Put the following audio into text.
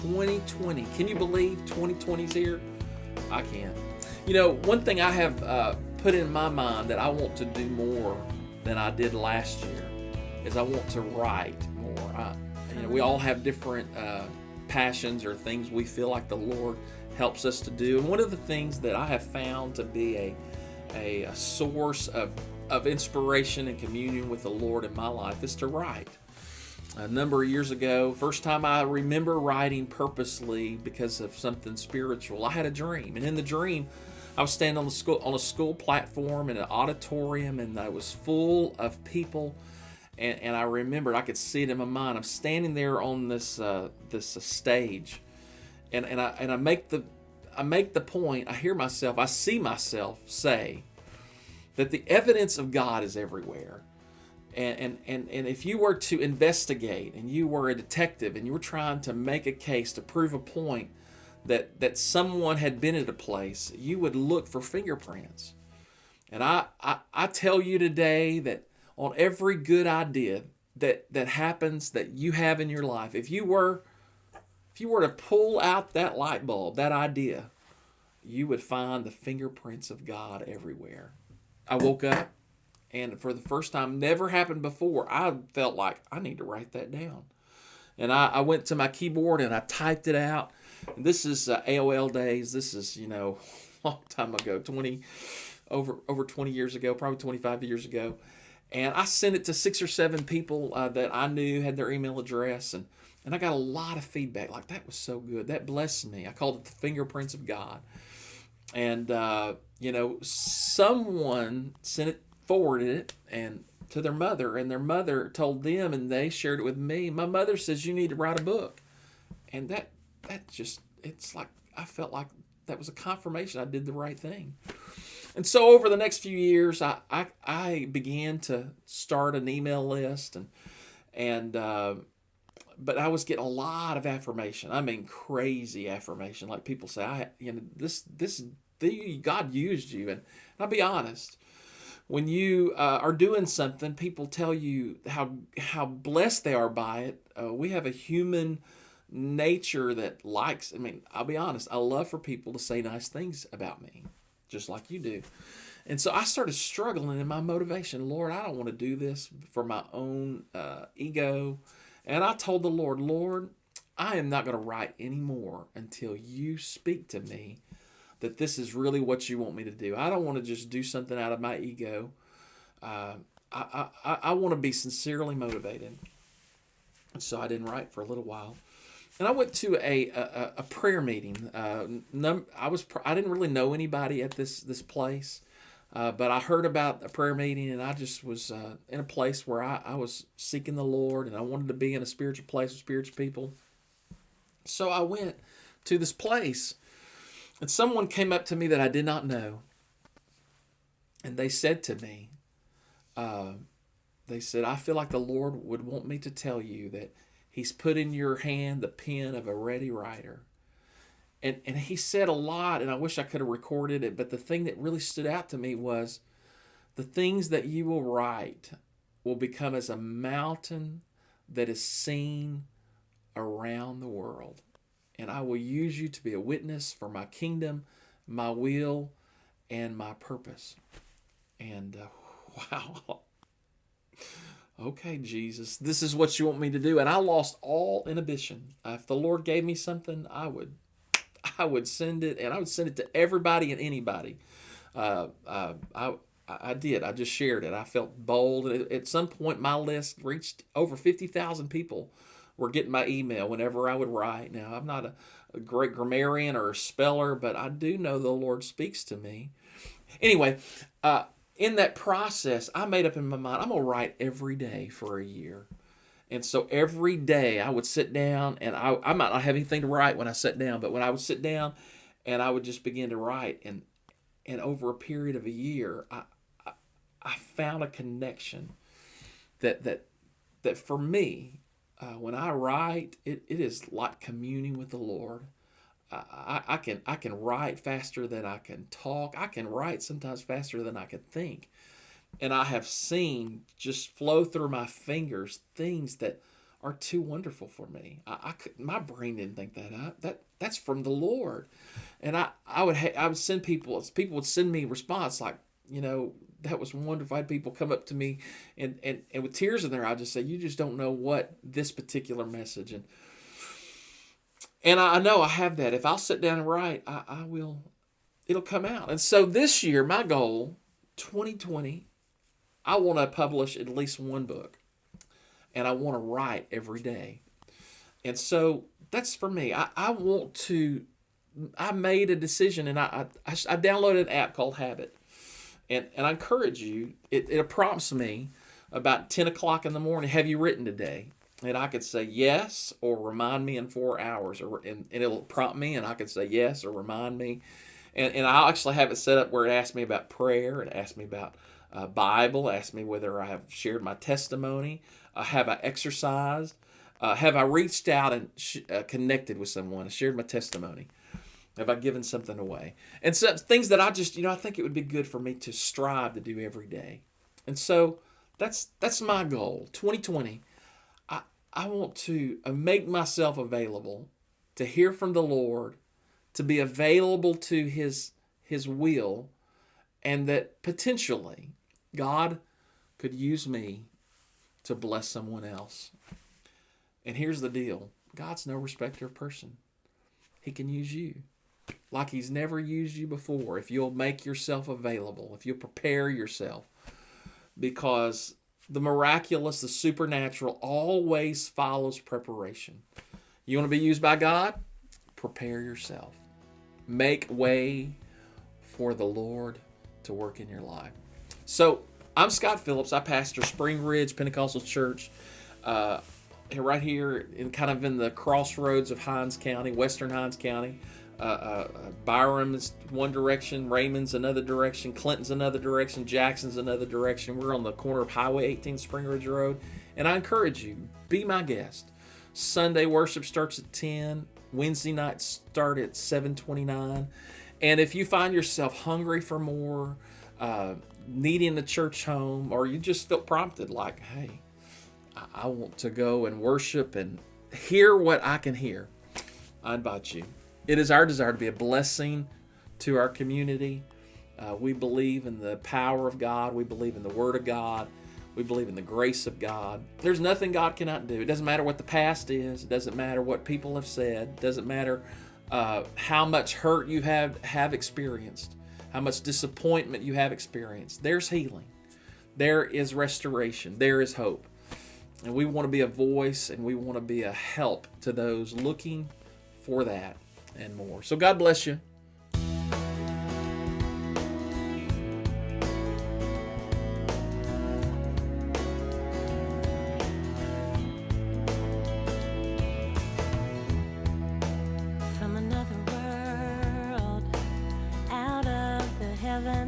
2020. Can you believe 2020's here? I can't. You know, one thing I have put in my mind that I want to do more than I did last year is I want to write more. We all have different passions or things we feel like the Lord helps us to do. And one of the things that I have found to be a source of inspiration and communion with the Lord in my life is to write. A number of years ago, first time I remember writing purposely because of something spiritual, I had a dream. And in the dream, I was standing on a school platform in an auditorium, and I was full of people. And I remembered, I could see it in my mind. I'm standing there on this stage, and I make the point. I see myself say that the evidence of God is everywhere. And if you were to investigate, and you were a detective, and you were trying to make a case to prove a point that someone had been at a place, you would look for fingerprints. And I tell you today that on every good idea that happens, that you have in your life, if you were to pull out that light bulb, that idea, you would find the fingerprints of God everywhere. I woke up, and for the first time, never happened before, I felt like I need to write that down. And I went to my keyboard and I typed it out. And this is AOL days. This is, a long time ago, over 20 years ago, probably 25 years ago. And I sent it to 6 or 7 people that I knew had their email address. And I got a lot of feedback. Like, that was so good. That blessed me. I called it the fingerprints of God. And, someone forwarded it and to their mother. And their mother told them, and they shared it with me. My mother says, you need to write a book. And that just, it's like, I felt like that was a confirmation I did the right thing. And so over the next few years, I began to start an email list, but I was getting a lot of affirmation. I mean, crazy affirmation. Like people say, God used you. And I'll be honest, when you are doing something, people tell you how blessed they are by it. We have a human nature that likes. I mean, I'll be honest, I love for people to say nice things about me, just like you do. And so I started struggling in my motivation. Lord, I don't want to do this for my own ego. And I told the Lord, I am not going to write anymore until you speak to me that this is really what you want me to do. I don't want to just do something out of my ego. I want to be sincerely motivated. And so I didn't write for a little while. And I went to a prayer meeting. I didn't really know anybody at this place, but I heard about a prayer meeting, and I just was in a place where I was seeking the Lord, and I wanted to be in a spiritual place with spiritual people. So I went to this place, and someone came up to me that I did not know, and they said to me, they said, I feel like the Lord would want me to tell you that He's put in your hand the pen of a ready writer. And he said a lot, and I wish I could have recorded it, but the thing that really stood out to me was the things that you will write will become as a mountain that is seen around the world. And I will use you to be a witness for my kingdom, my will, and my purpose. And wow. Okay, Jesus, this is what you want me to do. And I lost all inhibition. If the Lord gave me something, I would send it, and I would send it to everybody and anybody. I did. I just shared it. I felt bold. At some point, my list reached over 50,000 people were getting my email whenever I would write. Now, I'm not a great grammarian or a speller, but I do know the Lord speaks to me. Anyway, in that process, I made up in my mind, I'm going to write every day for a year. And so every day I would sit down, and I might not have anything to write when I sat down, but when I would sit down and I would just begin to write, and over a period of a year, I found a connection that for me, when I write, it is like communing with the Lord. I can write faster than I can talk. I can write sometimes faster than I can think. And I have seen just flow through my fingers things that are too wonderful for me. My brain didn't think that up. That's from the Lord. And I would send people would send me response like, that was wonderful. I had people come up to me and with tears in their eyes just say, you just don't know what this particular message. And I know I have that. If I'll sit down and write, I will, it'll come out. And so this year, my goal, 2020, I want to publish at least one book. And I want to write every day. And so that's for me. I made a decision, and I downloaded an app called Habit. And I encourage you, it prompts me about 10 o'clock in the morning, have you written today? And I could say yes, or remind me in 4 hours, and it'll prompt me, and I could say yes or remind me. And I'll actually have it set up where it asks me about prayer, it asks me about Bible, it asks me whether I have shared my testimony, have I exercised, have I reached out and connected with someone, shared my testimony. Have I given something away? And so things that I just, I think it would be good for me to strive to do every day. And so that's my goal. 2020, I want to make myself available to hear from the Lord, to be available to His will, and that potentially God could use me to bless someone else. And here's the deal. God's no respecter of person. He can use you like He's never used you before if you'll make yourself available, if you'll prepare yourself. Because the miraculous, the supernatural always follows preparation. You want to be used by God? Prepare yourself. Make way for the Lord to work in your life. So I'm Scott Phillips. I pastor Spring Ridge Pentecostal Church right here in the crossroads of Hinds County, western Hinds County. Byram's one direction, Raymond's another direction, Clinton's another direction, Jackson's another direction. We're on the corner of Highway 18, Spring Ridge Road. And I encourage you, be my guest. Sunday worship starts at 10. Wednesday nights start at 7:29. And if you find yourself hungry for more, needing the church home, or you just feel prompted like, hey, I want to go and worship and hear what I can hear, I invite you. It is our desire to be a blessing to our community. We believe in the power of God. We believe in the Word of God. We believe in the grace of God. There's nothing God cannot do. It doesn't matter what the past is. It doesn't matter what people have said. It doesn't matter how much hurt you have experienced, how much disappointment you have experienced. There's healing. There is restoration. There is hope. And we want to be a voice, and we want to be a help to those looking for that and more. So God bless you.